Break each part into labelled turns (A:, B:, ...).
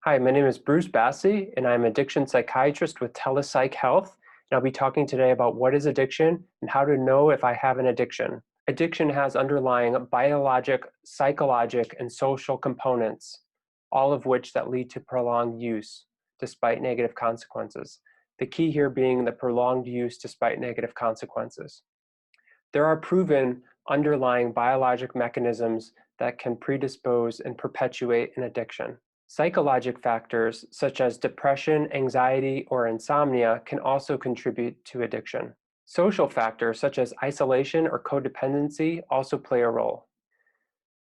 A: Hi, my name is Bruce Bassi, and I'm an addiction psychiatrist with Telepsych Health. And I'll be talking today about what is addiction and how to know if I have an addiction. Addiction has underlying biologic, psychologic, and social components, all of which that lead to prolonged use despite negative consequences. The key here being the prolonged use despite negative consequences. There are proven underlying biologic mechanisms that can predispose and perpetuate an addiction. Psychologic factors such as depression, anxiety, or insomnia can also contribute to addiction. Social factors such as isolation or codependency also play a role.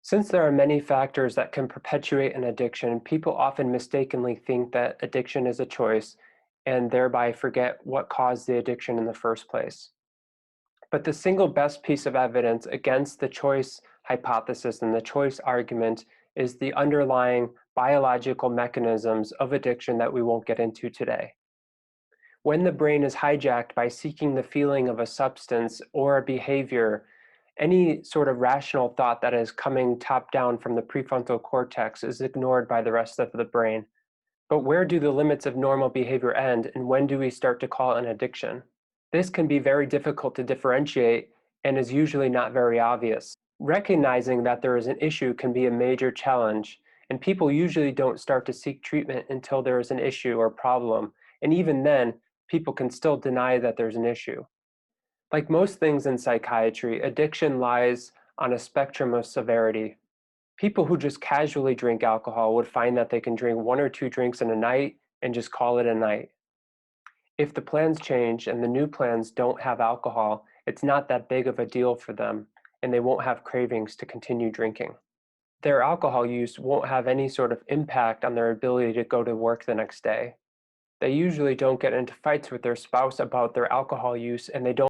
A: Since there are many factors that can perpetuate an addiction, people often mistakenly think that addiction is a choice and thereby forget what caused the addiction in the first place. But the single best piece of evidence against the choice hypothesis and the choice argument is the underlying biological mechanisms of addiction that we won't get into today. When the brain is hijacked by seeking the feeling of a substance or a behavior, any sort of rational thought that is coming top down from the prefrontal cortex is ignored by the rest of the brain. But where do the limits of normal behavior end, and when do we start to call it an addiction? This can be very difficult to differentiate and is usually not very obvious. Recognizing that there is an issue can be a major challenge, and people usually don't start to seek treatment until there is an issue or problem, and even then, people can still deny that there's an issue. Like most things in psychiatry, addiction lies on a spectrum of severity. People who just casually drink alcohol would find that they can drink 1 or 2 drinks in a night and just call it a night. If the plans change and the new plans don't have alcohol, it's not that big of a deal for them, and they won't have cravings to continue drinking. Their alcohol use won't have any sort of impact on their ability to go to work the next day. They usually don't get into fights with their spouse about their alcohol use, and they don't